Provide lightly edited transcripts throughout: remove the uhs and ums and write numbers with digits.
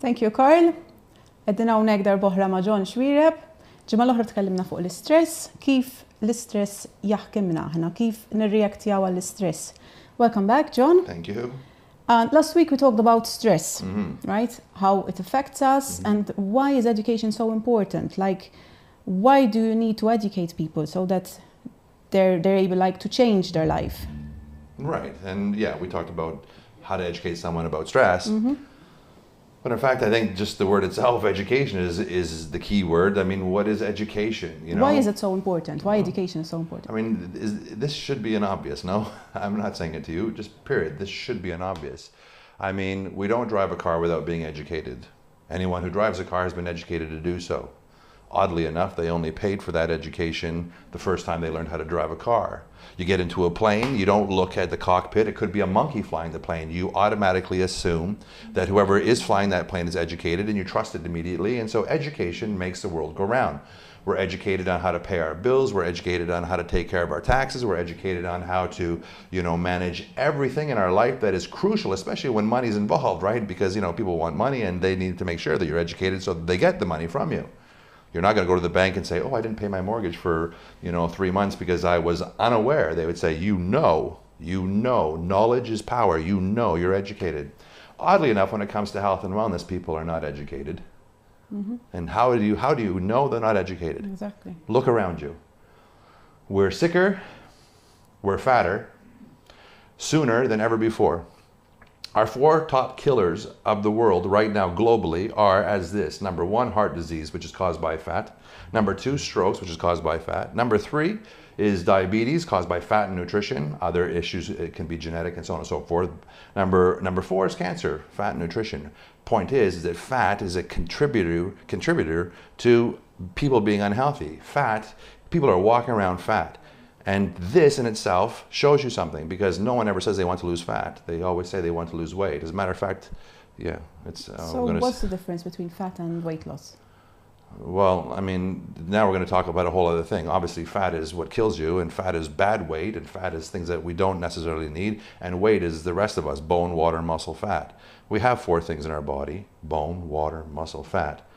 Thank you, Carl. Għeddina hawnhekk darb'oħra ma' John Xuereb. Ġimgħa l-oħra tkellimna fuq l-istress, kif l-istress jaħkimna aħna, kif nirreaktjaw għall-istress. Welcome back, John. Thank you. Last week we talked about stress, right? How it affects us and why is education so important? Like, why do you need to educate people so that they're able to change their life? Right, and yeah, we talked about how to educate someone about stress. But in fact, I think just the word itself, education, is the key word. I mean, what is education? You know? Why is it so important? Why education is so important? I mean, this should be an obvious, no? I'm not saying it to you, just period. This should be an obvious. I mean, we don't drive a car without being educated. Anyone who drives a car has been educated to do so. Oddly enough, they only paid for that education the first time they learned how to drive a car. You get into a plane, you don't look at the cockpit, it could be a monkey flying the plane. You automatically assume that whoever is flying that plane is educated and you trust it immediately, and so education makes the world go round. We're educated on how to pay our bills, we're educated on how to take care of our taxes, we're educated on how to, manage everything in our life that is crucial, especially when money's involved, right? Because, people want money and they need to make sure that you're educated so that they get the money from you. You're not going to go to the bank and say, oh, I didn't pay my mortgage for, 3 months because I was unaware. They would say, knowledge is power, you're educated. Oddly enough, when it comes to health and wellness, people are not educated. And how do you know they're not educated? Exactly. Look around you. We're sicker, we're fatter, sooner than ever before. Our 4 top killers of the world right now globally are as this. Number 1, heart disease, which is caused by fat. Number 2, strokes, which is caused by fat. Number 3 is diabetes, caused by fat and nutrition. Other issues, it can be genetic and so on and so forth. Number 4 is cancer, fat and nutrition. Point is that fat is a contributor to people being unhealthy. People are walking around fat. And this in itself shows you something, because no one ever says they want to lose fat. They always say they want to lose weight. As a matter of fact, yeah, it's... So what's the difference between fat and weight loss? Well, I mean, now we're going to talk about a whole other thing. Obviously, fat is what kills you, and fat is bad weight, and fat is things that we don't necessarily need, and weight is the rest of us, bone, water, muscle, fat. We have 4 things in our body: bone, water, muscle, fat.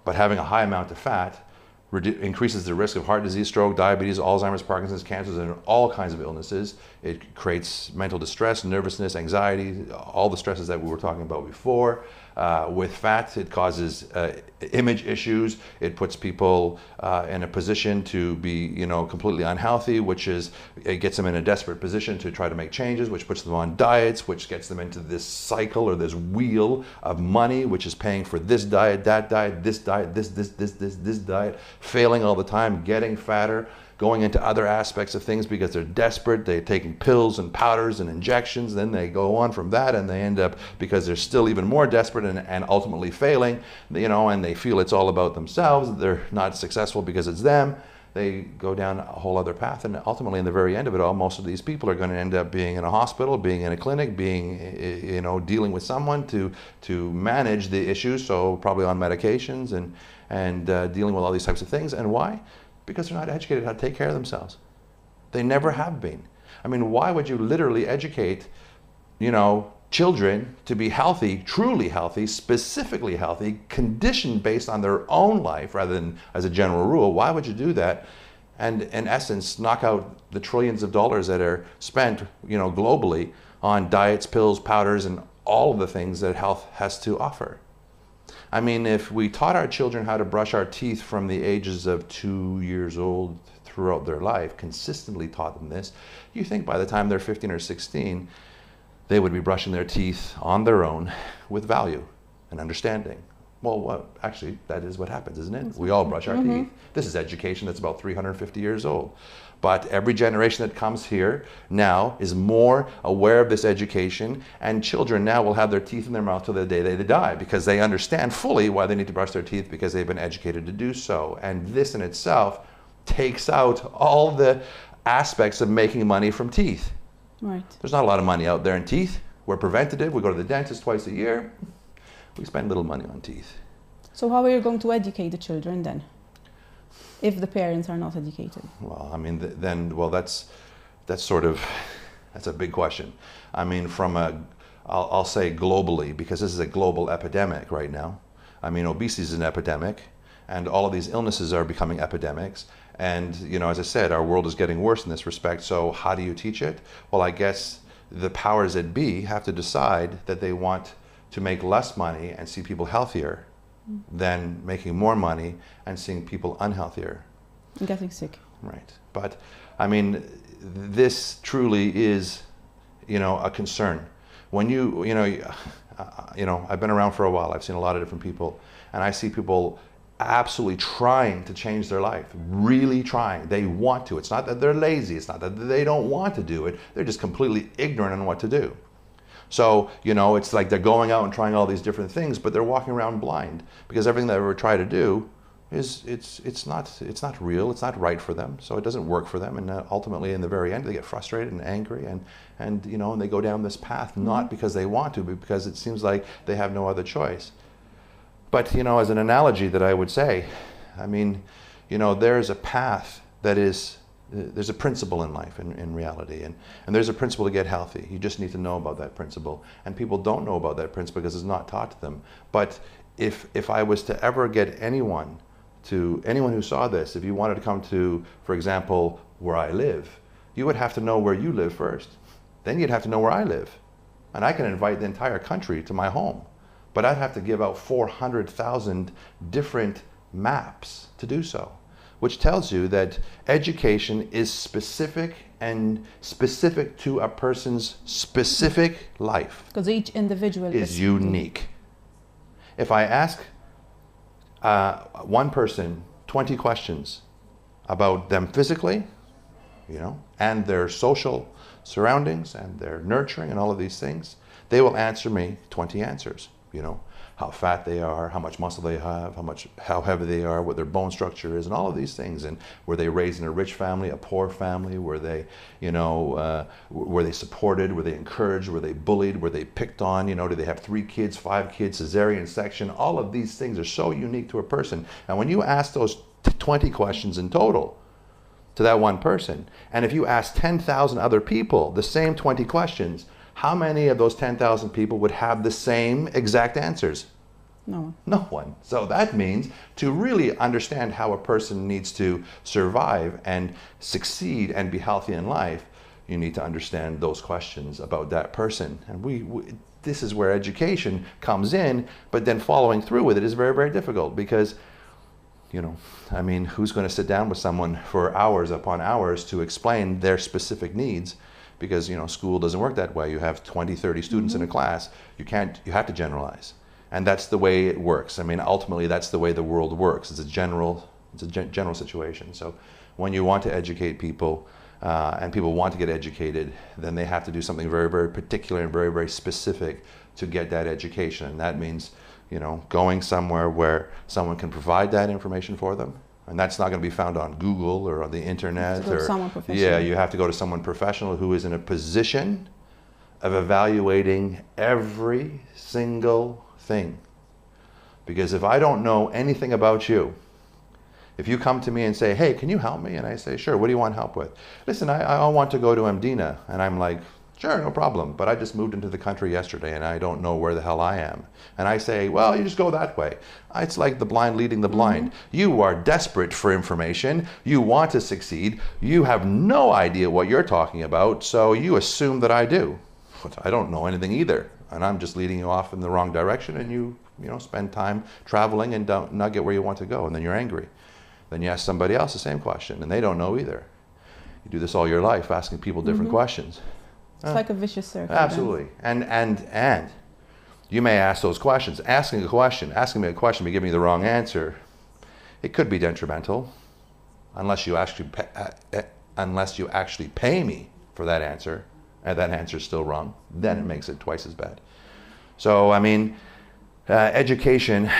But having a high amount of fat increases the risk of heart disease, stroke, diabetes, Alzheimer's, Parkinson's, cancers, and all kinds of illnesses. It creates mental distress, nervousness, anxiety, all the stresses that we were talking about before. With fat, it causes image issues. It puts people in a position to be, completely unhealthy, it gets them in a desperate position to try to make changes, which puts them on diets, which gets them into this cycle or this wheel of money, which is paying for this diet, that diet, this diet, this diet, failing all the time, getting fatter, going into other aspects of things because they're desperate. They're taking pills and powders and injections. Then they go on from that and they end up, because they're still even more desperate and ultimately failing, and they feel it's all about themselves. They're not successful because it's them. They go down a whole other path, and ultimately in the very end of it all, most of these people are going to end up being in a hospital, being in a clinic, being, dealing with someone to manage the issues, so probably on medications and dealing with all these types of things. And why? Because they're not educated how to take care of themselves. They never have been. I mean, why would you literally educate, children to be healthy, truly healthy, specifically healthy, conditioned based on their own life rather than as a general rule? Why would you do that? And in essence, knock out the trillions of dollars that are spent, globally on diets, pills, powders, and all of the things that health has to offer. I mean, if we taught our children how to brush our teeth from the ages of 2 years old throughout their life, consistently taught them this, you think by the time they're 15 or 16, they would be brushing their teeth on their own with value and understanding. Well, actually, that is what happens, isn't it? We all brush our teeth. This is education that's about 350 years old. But every generation that comes here now is more aware of this education, and children now will have their teeth in their mouth till the day they die, because they understand fully why they need to brush their teeth, because they've been educated to do so. And this in itself takes out all the aspects of making money from teeth. Right. There's not a lot of money out there in teeth. We're preventative. We go to the dentist twice a year. We spend little money on teeth. So how are you going to educate the children then, if the parents are not educated? Well, I mean, that's a big question. I mean, from I'll say globally, because this is a global epidemic right now. I mean, obesity is an epidemic, and all of these illnesses are becoming epidemics. And, you know, as I said, our world is getting worse in this respect. So how do you teach it? Well, I guess the powers that be have to decide that they want to make less money and see people healthier than making more money and seeing people unhealthier. And getting sick. Right. But, I mean, this truly is, you know, a concern. When you know, I've been around for a while. I've seen a lot of different people, and I see people absolutely trying to change their life, really trying. They want to. It's not that they're lazy. It's not that they don't want to do it. They're just completely ignorant on what to do. So, you know, it's like they're going out and trying all these different things, but they're walking around blind because everything they ever try to do is it's not real. It's not right for them. So it doesn't work for them, and ultimately, in the very end, they get frustrated and angry, and you know, and they go down this path not because they want to, but because it seems like they have no other choice. But, you know, as an analogy that I would say, I mean, you know, there's a path that is, there's a principle in life, in reality, and there's a principle to get healthy. You just need to know about that principle. And people don't know about that principle because it's not taught to them. But if I was to ever get anyone who saw this, if you wanted to come to, for example, where I live, you would have to know where you live first. Then you'd have to know where I live. And I can invite the entire country to my home. But I'd have to give out 400,000 different maps to do so, which tells you that education is specific to a person's specific life. Because each individual is unique. If I ask one person 20 questions about them physically, you know, and their social surroundings and their nurturing and all of these things, they will answer me 20 answers. You know, how fat they are, how much muscle they have, how heavy they are, what their bone structure is, and all of these things. And were they raised in a rich family, a poor family? Were they, you know, were they supported? Were they encouraged? Were they bullied? Were they picked on? You know, do they have 3 kids, 5 kids, cesarean section? All of these things are so unique to a person. And when you ask those 20 questions in total to that one person, and if you ask 10,000 other people the same 20 questions, how many of those 10,000 people would have the same exact answers? No one. No one. So that means to really understand how a person needs to survive and succeed and be healthy in life, you need to understand those questions about that person. And this is where education comes in, but then following through with it is very, very difficult because, you know, I mean, who's going to sit down with someone for hours upon hours to explain their specific needs? Because, you know, school doesn't work that way. You have 20, 30 students in a class. You have to generalize. And that's the way it works. I mean, ultimately, that's the way the world works. It's a general situation. So when you want to educate people, and people want to get educated, then they have to do something very, very particular and very, very specific to get that education. And that means, you know, going somewhere where someone can provide that information for them. And that's not going to be found on Google or on the internet. Or someone professional. Yeah, you have to go to someone professional who is in a position of evaluating every single thing. Because if I don't know anything about you, if you come to me and say, hey, can you help me? And I say, sure, what do you want help with? Listen, I want to go to Medina. And I'm like, sure, no problem. But I just moved into the country yesterday and I don't know where the hell I am. And I say, well, you just go that way. It's like the blind leading the blind. You are desperate for information. You want to succeed. You have no idea what you're talking about. So you assume that I do. But I don't know anything either. And I'm just leading you off in the wrong direction. And you know, spend time traveling and don't not get where you want to go. And then you're angry. Then you ask somebody else the same question and they don't know either. You do this all your life, asking people different questions. It's like a vicious circle. Absolutely. And you may ask those questions. Asking me a question, but giving me the wrong answer, it could be detrimental unless you actually pay me for that answer, and that answer is still wrong. Then it makes it twice as bad. So, I mean, education,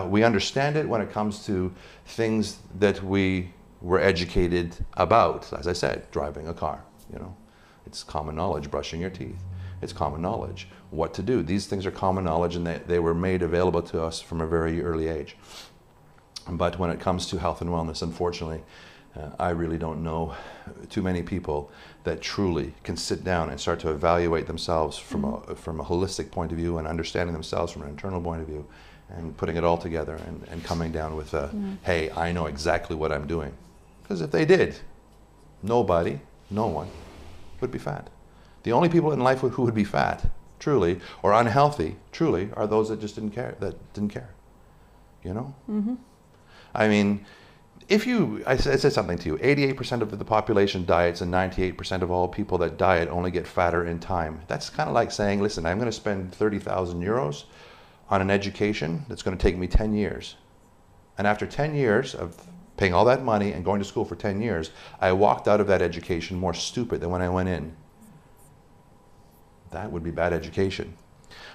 we understand it when it comes to things that we were educated about. As I said, driving a car, you know. It's common knowledge, brushing your teeth. It's common knowledge, what to do. These things are common knowledge and they were made available to us from a very early age. But when it comes to health and wellness, unfortunately, I really don't know too many people that truly can sit down and start to evaluate themselves from a holistic point of view and understanding themselves from an internal point of view and putting it all together and coming down with hey, I know exactly what I'm doing. Because if they did, no one would be fat. The only people in life who would be fat, truly, or unhealthy, truly, are those that just didn't care. You know? I mean, I said something to you, 88% of the population diets and 98% of all people that diet only get fatter in time. That's kind of like saying, listen, I'm going to spend 30,000 euros on an education that's going to take me 10 years. And after 10 years of paying all that money and going to school for 10 years, I walked out of that education more stupid than when I went in. That would be bad education.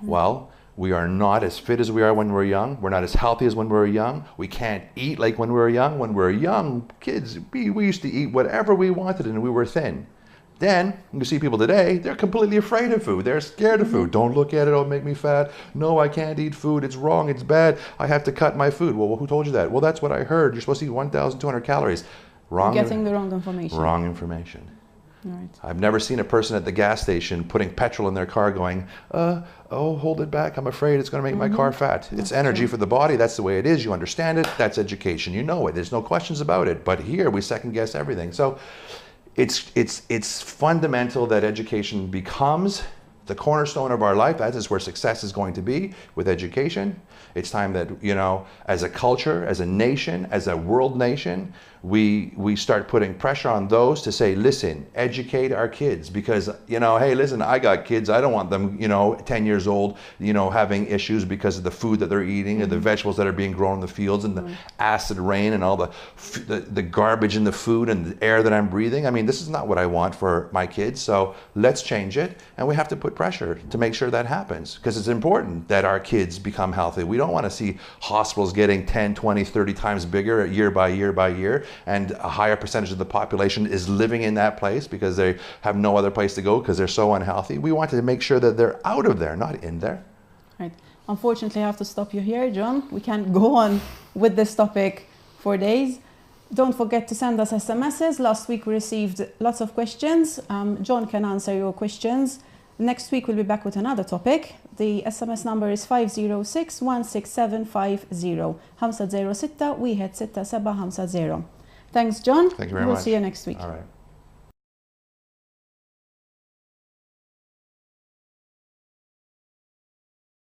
Well, we are not as fit as we are when we're young. We're not as healthy as when we were young. We can't eat like when we were young. When we were young kids, we used to eat whatever we wanted and we were thin. Then, you see people today, they're completely afraid of food. They're scared of food. Don't look at it, it'll make me fat. No, I can't eat food. It's wrong, it's bad. I have to cut my food. Well, who told you that? Well, that's what I heard. You're supposed to eat 1,200 calories. Wrong. You're getting the wrong information. Wrong information. Right. I've never seen a person at the gas station putting petrol in their car going, oh, hold it back. I'm afraid it's going to make my car fat. It's energy for the body. That's the way it is. You understand it. That's education. You know it. There's no questions about it. But here we second guess everything. So it's fundamental that education becomes the cornerstone of our life. That is where success is going to be with education. It's time that, you know, as a culture, as a nation, as a world nation, we start putting pressure on those to say, listen, educate our kids, because, you know, hey, listen, I got kids. I don't want them, you know, 10 years old, you know, having issues because of the food that they're eating and the vegetables that are being grown in the fields and the acid rain and all the garbage in the food and the air that I'm breathing. I mean, this is not what I want for my kids. So let's change it. And we have to put pressure to make sure that happens, because it's important that our kids become healthy. We don't want to see hospitals getting 10, 20, 30 times bigger year by year by year, and a higher percentage of the population is living in that place because they have no other place to go because they're so unhealthy. We want to make sure that they're out of there, not in there. Right. Unfortunately, I have to stop you here, John. We can't go on with this topic for days. Don't forget to send us SMSs. Last week we received lots of questions. John can answer your questions. Next week we'll be back with another topic. The SMS number is 506 16750 506 16750. Thanks, John. Thank you very much. We'll see you next week. All right.